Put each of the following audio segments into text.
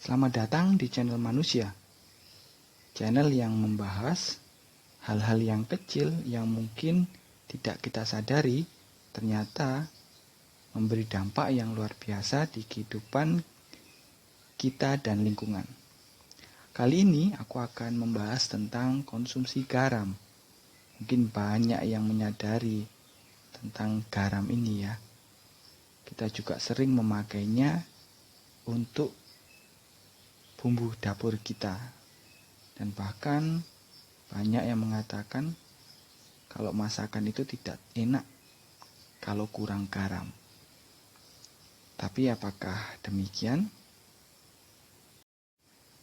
Selamat datang di channel Manusia, channel yang membahas hal-hal yang kecil yang mungkin tidak kita sadari ternyata memberi dampak yang luar biasa di kehidupan kita dan lingkungan. Kali ini aku akan membahas tentang konsumsi garam. Mungkin banyak yang menyadari tentang garam ini ya. Kita juga sering memakainya untuk bumbu dapur kita. Dan bahkan banyak yang mengatakan kalau masakan itu tidak enak kalau kurang garam. Tapi apakah demikian?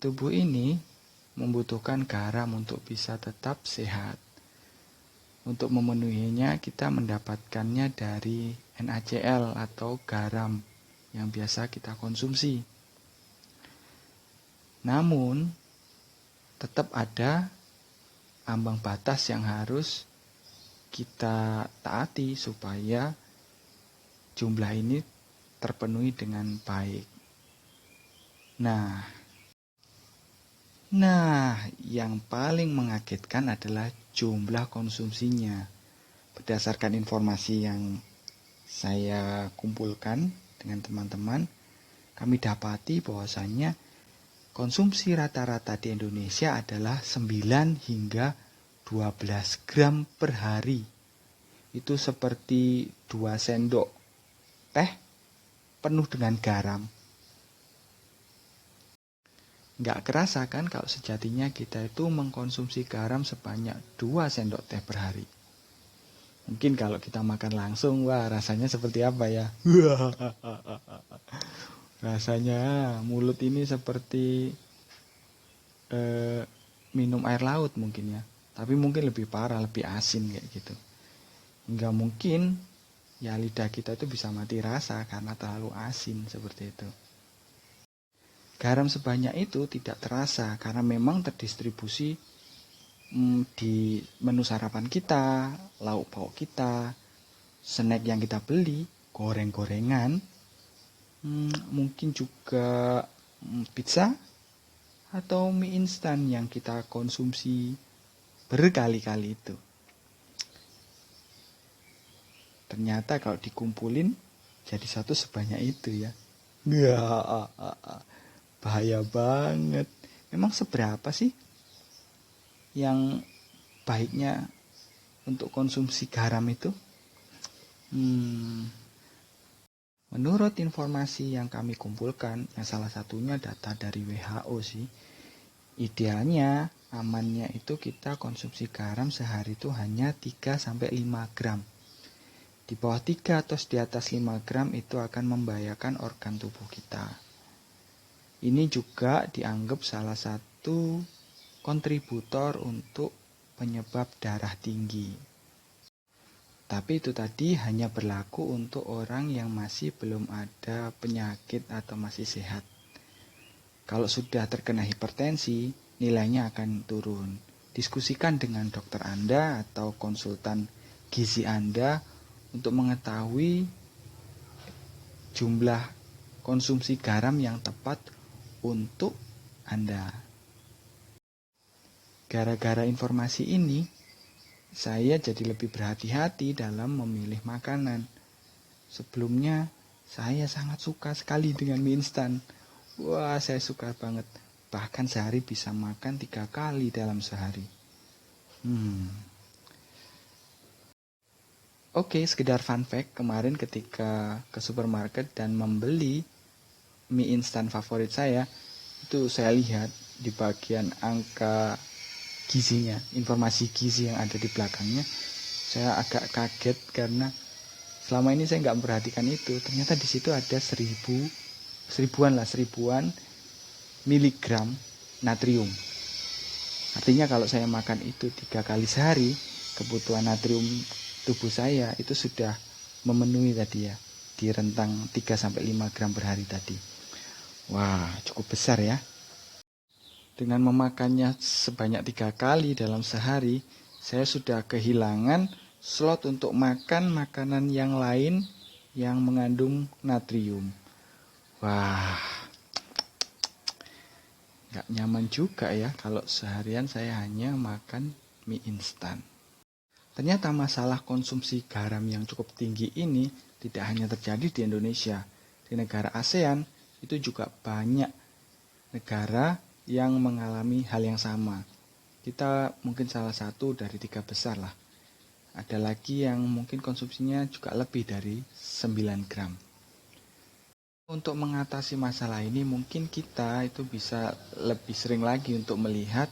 Tubuh ini membutuhkan garam untuk bisa tetap sehat. Untuk memenuhinya kita mendapatkannya dari NaCl atau garam yang biasa kita konsumsi. Namun tetap ada ambang batas yang harus kita taati supaya jumlah ini terpenuhi dengan baik. Nah, yang paling mengagetkan adalah jumlah konsumsinya. Berdasarkan informasi yang saya kumpulkan dengan teman-teman, kami dapati bahwasannya konsumsi rata-rata di Indonesia adalah 9 hingga 12 gram per hari. Itu seperti 2 sendok teh penuh dengan garam. Nggak kerasa kan kalau sejatinya kita itu mengkonsumsi garam sebanyak 2 sendok teh per hari. Mungkin kalau kita makan langsung, wah rasanya seperti apa ya? Rasanya mulut ini seperti minum air laut mungkin ya. Tapi mungkin lebih parah, lebih asin kayak gitu. Hingga mungkin ya lidah kita itu bisa mati rasa karena terlalu asin seperti itu. Garam sebanyak itu tidak terasa karena memang terdistribusi di menu sarapan kita, lauk pauk kita, snack yang kita beli, goreng-gorengan, mungkin juga pizza atau mie instan yang kita konsumsi berkali-kali itu. Ternyata kalau dikumpulin jadi satu sebanyak itu ya. Bahaya banget. Memang seberapa sih yang baiknya untuk konsumsi garam itu? Menurut informasi yang kami kumpulkan, yang salah satunya data dari WHO sih, idealnya amannya itu kita konsumsi garam sehari itu hanya 3-5 gram. Di bawah 3 atau di atas 5 gram itu akan membahayakan organ tubuh kita. Ini juga dianggap salah satu kontributor untuk penyebab darah tinggi. Tapi itu tadi hanya berlaku untuk orang yang masih belum ada penyakit atau masih sehat. Kalau sudah terkena hipertensi, nilainya akan turun. Diskusikan dengan dokter Anda atau konsultan gizi Anda untuk mengetahui jumlah konsumsi garam yang tepat untuk Anda. Gara-gara informasi ini, saya jadi lebih berhati-hati dalam memilih makanan. Sebelumnya, saya sangat suka sekali dengan mie instan. Wah, saya suka banget. Bahkan sehari bisa makan 3 kali dalam sehari. Oke, sekedar fun fact, kemarin ketika ke supermarket dan membeli mie instan favorit saya, itu saya lihat di bagian angka gizinya, informasi gizi yang ada di belakangnya, saya agak kaget karena selama ini saya nggak memperhatikan itu. Ternyata di situ ada seribuan miligram natrium. Artinya kalau saya makan itu 3 kali sehari, kebutuhan natrium tubuh saya itu sudah memenuhi tadi ya, di rentang 3-5 gram per hari tadi. Wah, cukup besar ya. Dengan memakannya sebanyak 3 kali dalam sehari, saya sudah kehilangan slot untuk makan makanan yang lain yang mengandung natrium. Wah, Nggak nyaman juga ya kalau seharian saya hanya makan mie instan. Ternyata masalah konsumsi garam yang cukup tinggi ini tidak hanya terjadi di Indonesia. Di negara ASEAN itu juga banyak negara yang mengalami hal yang sama. Kita mungkin salah satu dari 3 besar lah. Ada lagi yang mungkin konsumsinya juga lebih dari 9 gram. Untuk mengatasi masalah ini mungkin kita itu bisa lebih sering lagi untuk melihat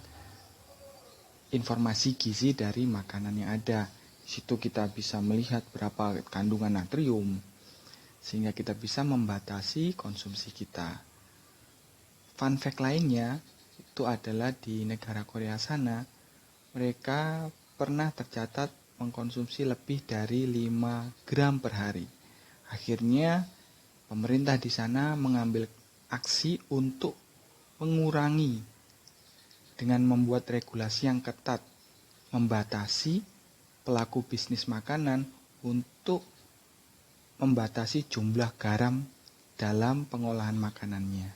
informasi gizi dari makanan yang ada. Di situ kita bisa melihat berapa kandungan natrium, sehingga kita bisa membatasi konsumsi kita. Fun fact lainnya, itu adalah di negara Korea sana, mereka pernah tercatat mengkonsumsi lebih dari 5 gram per hari. Akhirnya, pemerintah di sana mengambil aksi untuk mengurangi dengan membuat regulasi yang ketat, membatasi pelaku bisnis makanan untuk membatasi jumlah garam dalam pengolahan makanannya.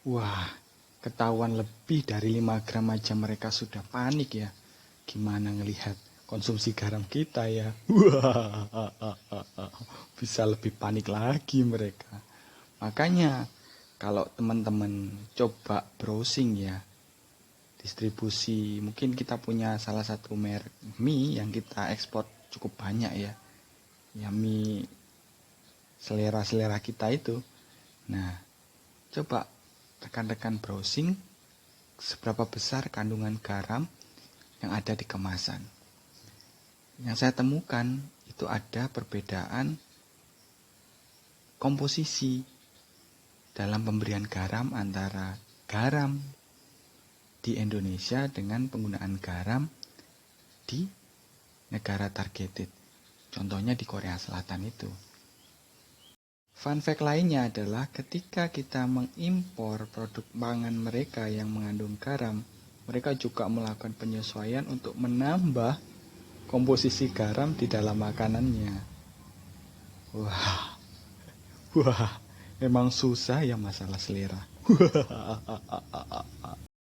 Wah, ketahuan lebih dari 5 gram aja mereka sudah panik ya. Gimana ngelihat konsumsi garam kita ya? Wah, bisa lebih panik lagi mereka. Makanya kalau teman-teman coba browsing ya, distribusi, mungkin kita punya salah satu merek mie yang kita ekspor cukup banyak ya. Ya mie selera-selera kita itu. Nah, coba rekan-rekan browsing seberapa besar kandungan garam yang ada di kemasan. Yang saya temukan itu ada perbedaan komposisi dalam pemberian garam antara garam di Indonesia dengan penggunaan garam di negara targeted. Contohnya di Korea Selatan itu. Fun fact lainnya adalah ketika kita mengimpor produk pangan mereka yang mengandung garam, mereka juga melakukan penyesuaian untuk menambah komposisi garam di dalam makanannya. Wah, memang susah ya masalah selera.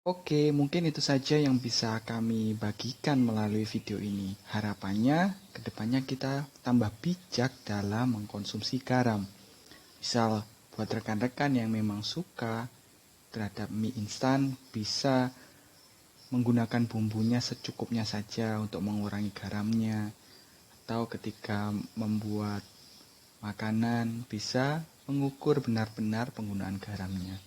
Oke, mungkin itu saja yang bisa kami bagikan melalui video ini. Harapannya, kedepannya kita tambah bijak dalam mengkonsumsi garam. Misal, buat rekan-rekan yang memang suka terhadap mie instan, bisa menggunakan bumbunya secukupnya saja untuk mengurangi garamnya. Atau ketika membuat makanan, bisa mengukur benar-benar penggunaan garamnya.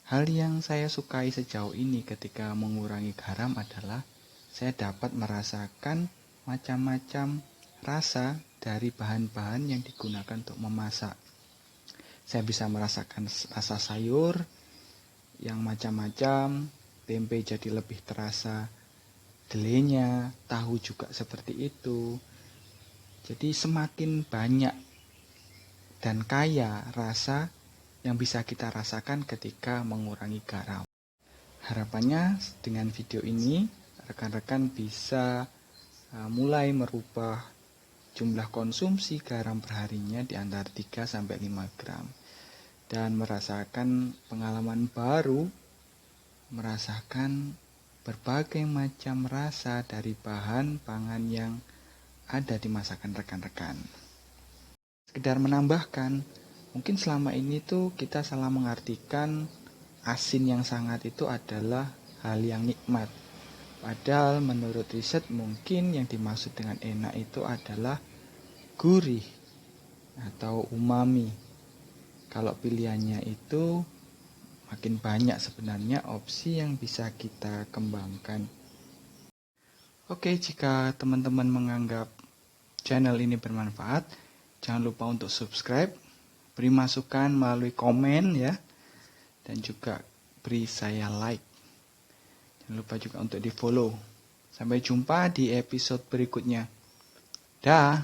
Hal yang saya sukai sejauh ini ketika mengurangi garam adalah saya dapat merasakan macam-macam rasa dari bahan-bahan yang digunakan untuk memasak. Saya bisa merasakan rasa sayur yang macam-macam, tempe jadi lebih terasa delenya, tahu juga seperti itu. Jadi semakin banyak dan kaya rasa yang bisa kita rasakan ketika mengurangi garam. Harapannya dengan video ini rekan-rekan bisa mulai merubah jumlah konsumsi garam perharinya di antara 3-5 gram dan merasakan pengalaman baru, merasakan berbagai macam rasa dari bahan pangan yang ada di masakan rekan-rekan. Sekedar menambahkan, mungkin selama ini tuh kita salah mengartikan asin yang sangat itu adalah hal yang nikmat. Padahal menurut riset mungkin yang dimaksud dengan enak itu adalah gurih atau umami. Kalau pilihannya itu makin banyak sebenarnya opsi yang bisa kita kembangkan. Oke, jika teman-teman menganggap channel ini bermanfaat, jangan lupa untuk subscribe, beri masukan melalui komen ya, dan juga beri saya like. Jangan lupa juga untuk di follow. Sampai jumpa di episode berikutnya. Dah.